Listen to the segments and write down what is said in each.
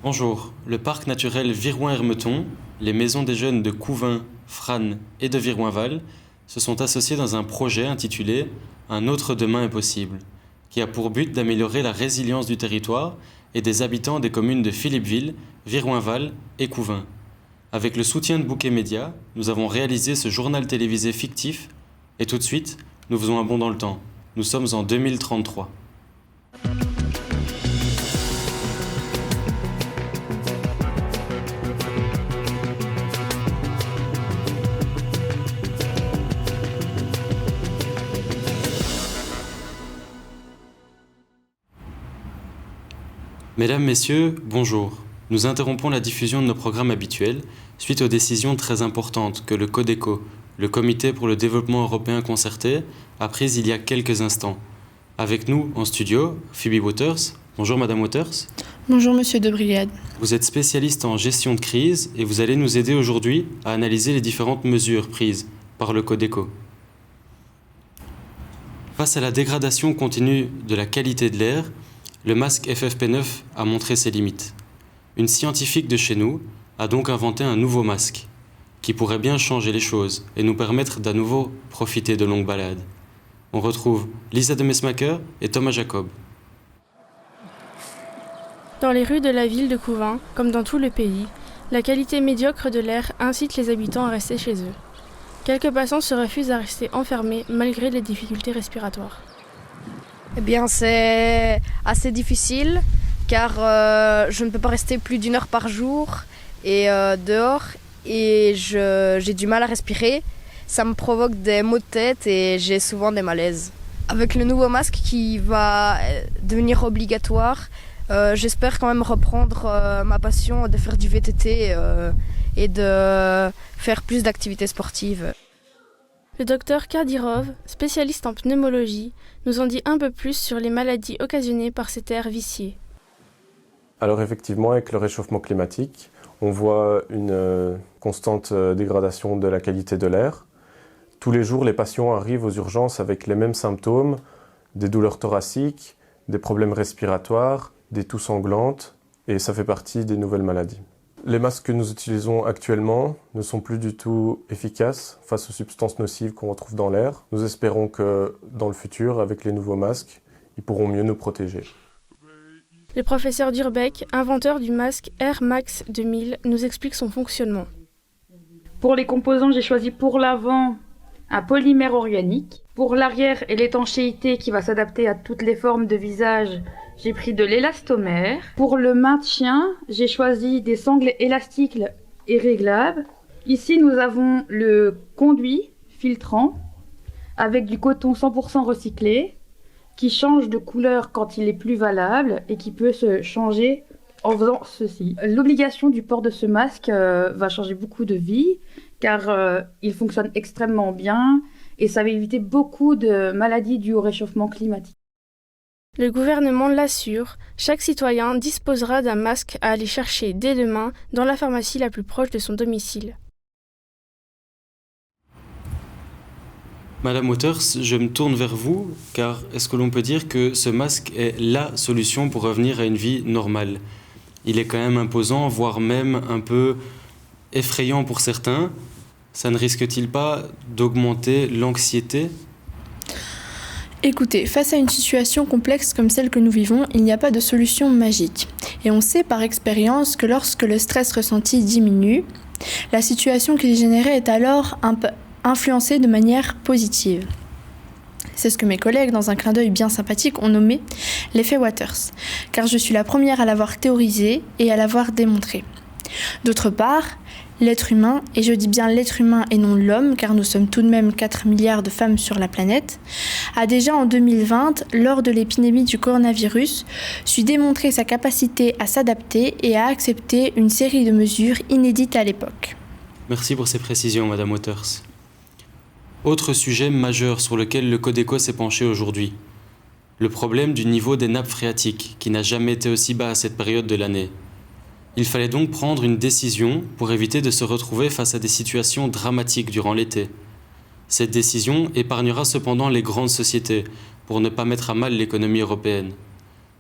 Bonjour, le parc naturel Virouin-Hermeton, les maisons des jeunes de Couvin, Frasnes et de Virouinval se sont associés dans un projet intitulé Un autre demain est possible, qui a pour but d'améliorer la résilience du territoire et des habitants des communes de Philippeville, Virouinval et Couvin. Avec le soutien de Bouquet Média, nous avons réalisé ce journal télévisé fictif et tout de suite, nous faisons un bond dans le temps. Nous sommes en 2033. Mesdames, Messieurs, bonjour. Nous interrompons la diffusion de nos programmes habituels suite aux décisions très importantes que le Codeco, le Comité pour le développement européen concerté, a prises il y a quelques instants. Avec nous en studio, Phoebe Waters. Bonjour Madame Waters. Bonjour Monsieur de Brigade. Vous êtes spécialiste en gestion de crise et vous allez nous aider aujourd'hui à analyser les différentes mesures prises par le Codeco. Face à la dégradation continue de la qualité de l'air, le masque FFP9 a montré ses limites. Une scientifique de chez nous a donc inventé un nouveau masque qui pourrait bien changer les choses et nous permettre d'à nouveau profiter de longues balades. On retrouve Lisa de Mesmaker et Thomas Jacob. Dans les rues de la ville de Couvin, comme dans tout le pays, la qualité médiocre de l'air incite les habitants à rester chez eux. Quelques passants se refusent à rester enfermés malgré les difficultés respiratoires. Eh bien, c'est assez difficile car je ne peux pas rester plus d'1 heure par jour et dehors et j'ai du mal à respirer. Ça me provoque des maux de tête et j'ai souvent des malaises. Avec le nouveau masque qui va devenir obligatoire, j'espère quand même reprendre ma passion de faire du VTT et de faire plus d'activités sportives. Le docteur Kadyrov, spécialiste en pneumologie, nous en dit un peu plus sur les maladies occasionnées par cet air vicié. Alors effectivement, avec le réchauffement climatique, on voit une constante dégradation de la qualité de l'air. Tous les jours, les patients arrivent aux urgences avec les mêmes symptômes, des douleurs thoraciques, des problèmes respiratoires, des toux sanglantes, et ça fait partie des nouvelles maladies. Les masques que nous utilisons actuellement ne sont plus du tout efficaces face aux substances nocives qu'on retrouve dans l'air. Nous espérons que dans le futur, avec les nouveaux masques, ils pourront mieux nous protéger. Le professeur Durbeck, inventeur du masque Air Max 2000, nous explique son fonctionnement. Pour les composants, j'ai choisi pour l'avant un polymère organique. Pour l'arrière et l'étanchéité qui va s'adapter à toutes les formes de visage, j'ai pris de l'élastomère. Pour le maintien, j'ai choisi des sangles élastiques et réglables. Ici, nous avons le conduit filtrant avec du coton 100% recyclé qui change de couleur quand il est plus valable et qui peut se changer en faisant ceci. L'obligation du port de ce masque va changer beaucoup de vie car il fonctionne extrêmement bien et ça va éviter beaucoup de maladies dues au réchauffement climatique. Le gouvernement l'assure, chaque citoyen disposera d'un masque à aller chercher dès demain dans la pharmacie la plus proche de son domicile. Madame Waters, je me tourne vers vous, car est-ce que l'on peut dire que ce masque est la solution pour revenir à une vie normale ? Il est quand même imposant, voire même un peu effrayant pour certains. Ça ne risque-t-il pas d'augmenter l'anxiété ? Écoutez, face à une situation complexe comme celle que nous vivons, il n'y a pas de solution magique. Et on sait par expérience que lorsque le stress ressenti diminue, la situation qu'il générait est alors un peu influencée de manière positive. C'est ce que mes collègues, dans un clin d'œil bien sympathique, ont nommé l'effet Waters, car je suis la première à l'avoir théorisé et à l'avoir démontré. D'autre part, l'être humain, et je dis bien l'être humain et non l'homme, car nous sommes tout de même 4 milliards de femmes sur la planète, a déjà en 2020, lors de l'épidémie du coronavirus, su démontrer sa capacité à s'adapter et à accepter une série de mesures inédites à l'époque. Merci pour ces précisions, Madame Waters. Autre sujet majeur sur lequel le Codeco s'est penché aujourd'hui, le problème du niveau des nappes phréatiques, qui n'a jamais été aussi bas à cette période de l'année. Il fallait donc prendre une décision pour éviter de se retrouver face à des situations dramatiques durant l'été. Cette décision épargnera cependant les grandes sociétés pour ne pas mettre à mal l'économie européenne.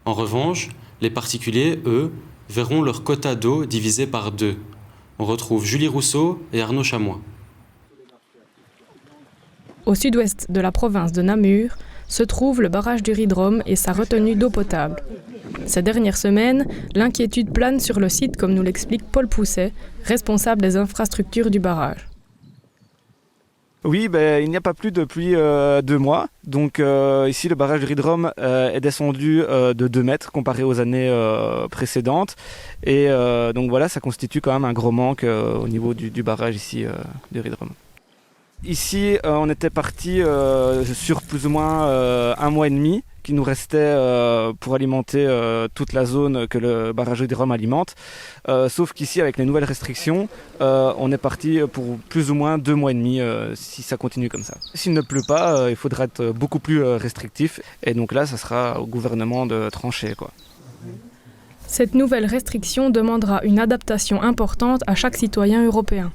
En revanche, les particuliers, eux, verront leur quota d'eau divisé par 2. On retrouve Julie Rousseau et Arnaud Chamois. Au sud-ouest de la province de Namur se trouve le barrage du Ridrom et sa retenue d'eau potable. Ces dernières semaines, l'inquiétude plane sur le site, comme nous l'explique Paul Pousset, responsable des infrastructures du barrage. Oui, il n'y a pas plu depuis 2 mois. Donc ici, le barrage du Ridrom est descendu de 2 mètres comparé aux années précédentes. Et donc voilà, ça constitue quand même un gros manque au niveau du barrage ici du Ridrom. Ici, on était parti sur plus ou moins 1 mois et demi qui nous restait pour alimenter toute la zone que le barrage du Ridrom alimente. Sauf qu'ici, avec les nouvelles restrictions, on est parti pour plus ou moins 2 mois et demi si ça continue comme ça. S'il ne pleut pas, il faudra être beaucoup plus restrictif. Et donc là, ça sera au gouvernement de trancher, quoi. Cette nouvelle restriction demandera une adaptation importante à chaque citoyen européen.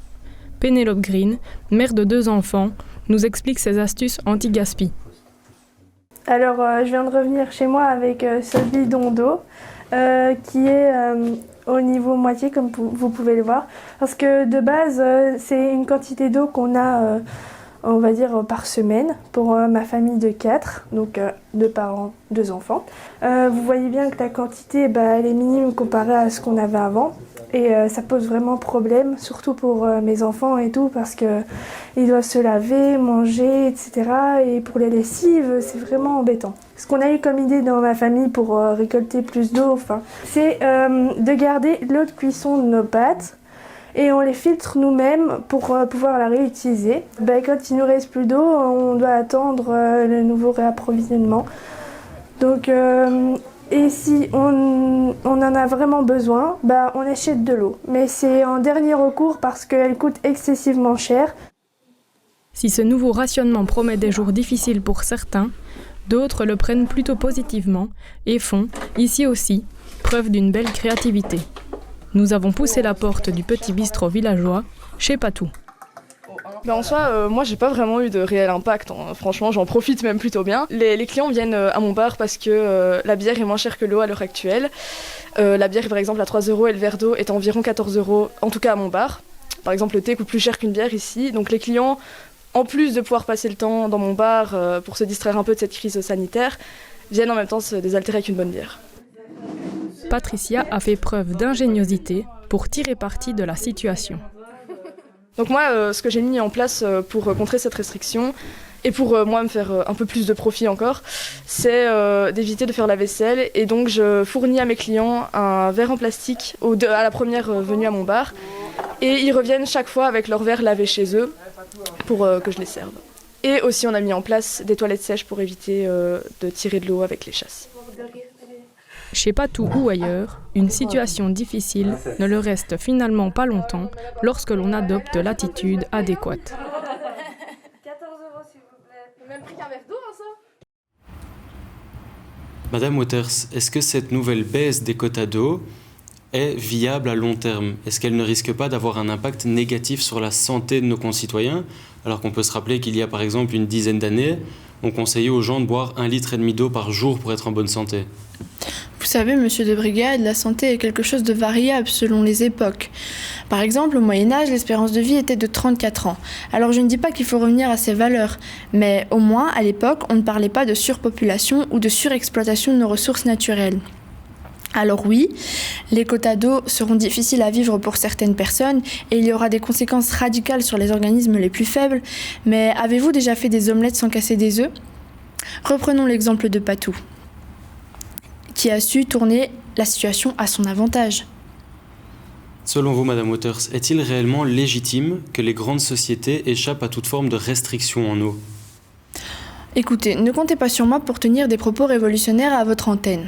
Pénélope Green, mère de 2 enfants, nous explique ses astuces anti-gaspi. Alors, je viens de revenir chez moi avec ce bidon d'eau qui est au niveau moitié, comme vous pouvez le voir. Parce que de base, c'est une quantité d'eau qu'on a, on va dire, par semaine pour ma famille de 4, donc 2 parents, 2 enfants. Vous voyez bien que la quantité, elle est minime comparée à ce qu'on avait avant. Et ça pose vraiment problème, surtout pour mes enfants et tout, parce qu'ils doivent se laver, manger, etc. Et pour les lessives, c'est vraiment embêtant. Ce qu'on a eu comme idée dans ma famille pour récolter plus d'eau, c'est de garder l'eau de cuisson de nos pâtes et on les filtre nous-mêmes pour pouvoir la réutiliser. Quand il nous reste plus d'eau, on doit attendre le nouveau réapprovisionnement. Donc, et si on en a vraiment besoin, on achète de l'eau. Mais c'est en dernier recours parce qu'elle coûte excessivement cher. Si ce nouveau rationnement promet des jours difficiles pour certains, d'autres le prennent plutôt positivement et font, ici aussi, preuve d'une belle créativité. Nous avons poussé la porte du petit bistrot villageois chez Patou. En soi, moi j'ai pas vraiment eu de réel impact, franchement j'en profite même plutôt bien. Les clients viennent à mon bar parce que la bière est moins chère que l'eau à l'heure actuelle. La bière est par exemple à 3 € et le verre d'eau est à environ 14 €, en tout cas à mon bar. Par exemple le thé coûte plus cher qu'une bière ici, donc les clients, en plus de pouvoir passer le temps dans mon bar pour se distraire un peu de cette crise sanitaire, viennent en même temps se désaltérer avec une bonne bière. Patricia a fait preuve d'ingéniosité pour tirer parti de la situation. Donc moi, ce que j'ai mis en place pour contrer cette restriction, et pour moi me faire un peu plus de profit encore, c'est d'éviter de faire la vaisselle. Et donc je fournis à mes clients un verre en plastique à la première venue à mon bar. Et ils reviennent chaque fois avec leur verre lavé chez eux pour que je les serve. Et aussi on a mis en place des toilettes sèches pour éviter de tirer de l'eau avec les chasses. Chez Patou ou ailleurs, une situation difficile ne le reste finalement pas longtemps lorsque l'on adopte l'attitude adéquate. 14 € s'il vous plaît. Même prix qu'un verre d'eau, ça. Madame Waters, est-ce que cette nouvelle baisse des quotas d'eau est viable à long terme? Est-ce qu'elle ne risque pas d'avoir un impact négatif sur la santé de nos concitoyens, alors qu'on peut se rappeler qu'il y a par exemple une dizaine d'années, on conseillait aux gens de boire 1,5 litre d'eau par jour pour être en bonne santé? Vous savez, monsieur de Brigade, la santé est quelque chose de variable selon les époques. Par exemple, au Moyen-Âge, l'espérance de vie était de 34 ans. Alors je ne dis pas qu'il faut revenir à ces valeurs, mais au moins, à l'époque, on ne parlait pas de surpopulation ou de surexploitation de nos ressources naturelles. Alors oui, les quotas d'eau seront difficiles à vivre pour certaines personnes et il y aura des conséquences radicales sur les organismes les plus faibles, mais avez-vous déjà fait des omelettes sans casser des œufs ? Reprenons l'exemple de Patou, qui a su tourner la situation à son avantage. Selon vous, Madame Waters, est-il réellement légitime que les grandes sociétés échappent à toute forme de restriction en eau ? Écoutez, ne comptez pas sur moi pour tenir des propos révolutionnaires à votre antenne.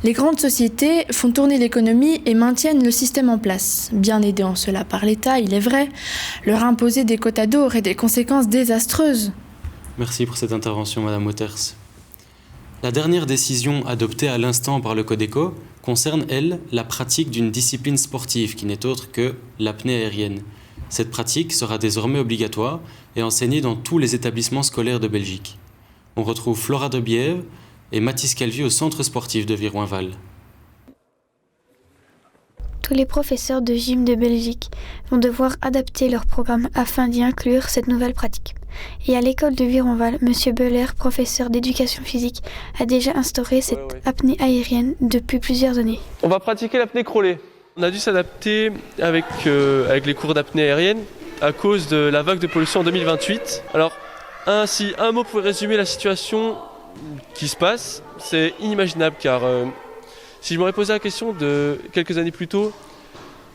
Les grandes sociétés font tourner l'économie et maintiennent le système en place. Bien aidés en cela par l'État, il est vrai, leur imposer des quotas d'eau aurait des conséquences désastreuses. Merci pour cette intervention, Madame Waters. La dernière décision adoptée à l'instant par le Codeco concerne, elle, la pratique d'une discipline sportive qui n'est autre que l'apnée aérienne. Cette pratique sera désormais obligatoire et enseignée dans tous les établissements scolaires de Belgique. On retrouve Flora de Bièvre et Mathis Calvi au centre sportif de Viroinval. tous les professeurs de gym de Belgique vont devoir adapter leur programme afin d'y inclure cette nouvelle pratique. Et à l'école de Vironval, M. Belair, professeur d'éducation physique, a déjà instauré cette apnée aérienne depuis plusieurs années. On va pratiquer l'apnée crawlée. On a dû s'adapter avec les cours d'apnée aérienne à cause de la vague de pollution en 2028. Alors, si un mot pouvait résumer la situation qui se passe, c'est inimaginable car si je m'aurais posé la question de quelques années plus tôt,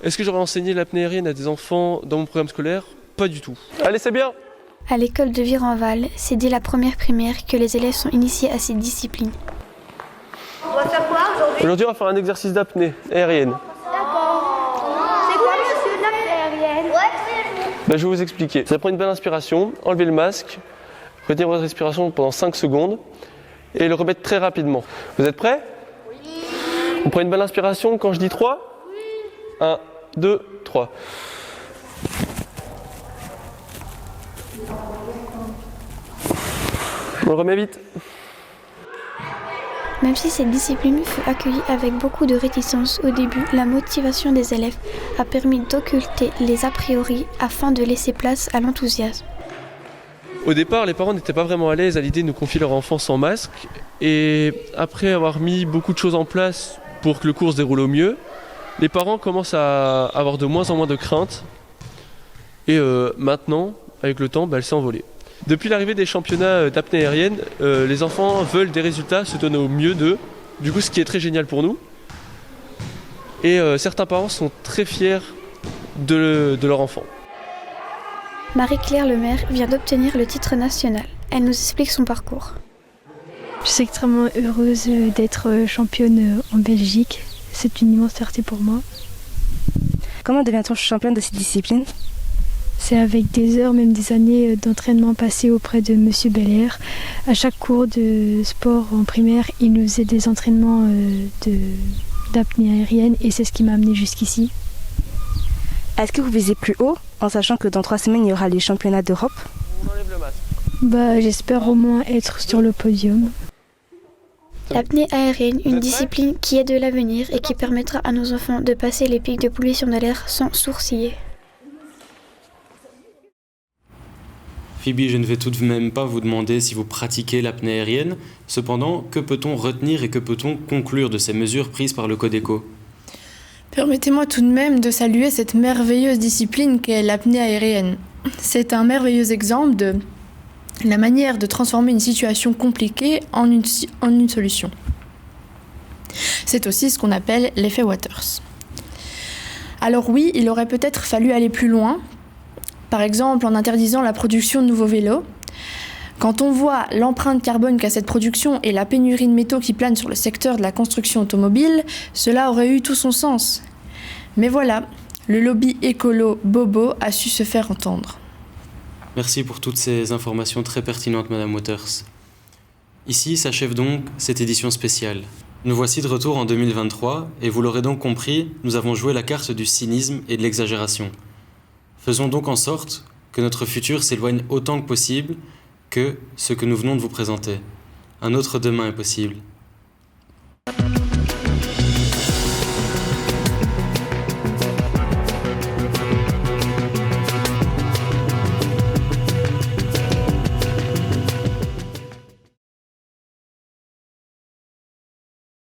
est-ce que j'aurais enseigné l'apnée aérienne à des enfants dans mon programme scolaire? Pas du tout. Allez, c'est bien! À l'école de Vironval, c'est dès la première primaire que les élèves sont initiés à cette discipline. On va faire quoi aujourd'hui? Aujourd'hui, on va faire un exercice d'apnée aérienne. D'accord. C'est quoi, monsieur, l'apnée aérienne? Je vais vous expliquer. Ça prend une belle inspiration, enlevez le masque, retenez votre respiration pendant 5 secondes et le remettre très rapidement. Vous êtes prêts? On prend une belle inspiration quand je dis 3. 1, 2, 3. On le remet vite. Même si cette discipline fut accueillie avec beaucoup de réticence au début, la motivation des élèves a permis d'occulter les a priori afin de laisser place à l'enthousiasme. Au départ, les parents n'étaient pas vraiment à l'aise à l'idée de nous confier leur enfant sans masque. Et après avoir mis beaucoup de choses en place pour que le cours se déroule au mieux, les parents commencent à avoir de moins en moins de crainte. Et maintenant, avec le temps, elle s'est envolée. Depuis l'arrivée des championnats d'apnée aérienne, les enfants veulent des résultats, se donner au mieux d'eux. Du coup, ce qui est très génial pour nous. Et certains parents sont très fiers de leur enfant. Marie-Claire Lemaire vient d'obtenir le titre national. Elle nous explique son parcours. Je suis extrêmement heureuse d'être championne en Belgique. C'est une immense fierté pour moi. Comment devient-on championne de cette discipline? C'est avec des heures, même des années d'entraînement passées auprès de M. Belair. À chaque cours de sport en primaire, il nous faisait des entraînements d'apnée aérienne et c'est ce qui m'a amené jusqu'ici. Est-ce que vous visez plus haut, en sachant que dans 3 semaines, il y aura les championnats d'Europe? J'espère au moins être sur le podium. L'apnée aérienne, une discipline qui est de l'avenir et qui permettra à nos enfants de passer les pics de pollution de l'air sans sourciller. Phoebe, je ne vais tout de même pas vous demander si vous pratiquez l'apnée aérienne. Cependant, que peut-on retenir et que peut-on conclure de ces mesures prises par le Codeco? Permettez-moi tout de même de saluer cette merveilleuse discipline qu'est l'apnée aérienne. C'est un merveilleux exemple de la manière de transformer une situation compliquée en une solution. C'est aussi ce qu'on appelle l'effet Waters. Alors oui, il aurait peut-être fallu aller plus loin, par exemple en interdisant la production de nouveaux vélos. Quand on voit l'empreinte carbone qu'a cette production et la pénurie de métaux qui plane sur le secteur de la construction automobile, cela aurait eu tout son sens. Mais voilà, le lobby écolo Bobo a su se faire entendre. Merci pour toutes ces informations très pertinentes, Madame Waters. Ici s'achève donc cette édition spéciale. Nous voici de retour en 2023 et vous l'aurez donc compris, nous avons joué la carte du cynisme et de l'exagération. Faisons donc en sorte que notre futur s'éloigne autant que possible que ce que nous venons de vous présenter. Un autre demain est possible.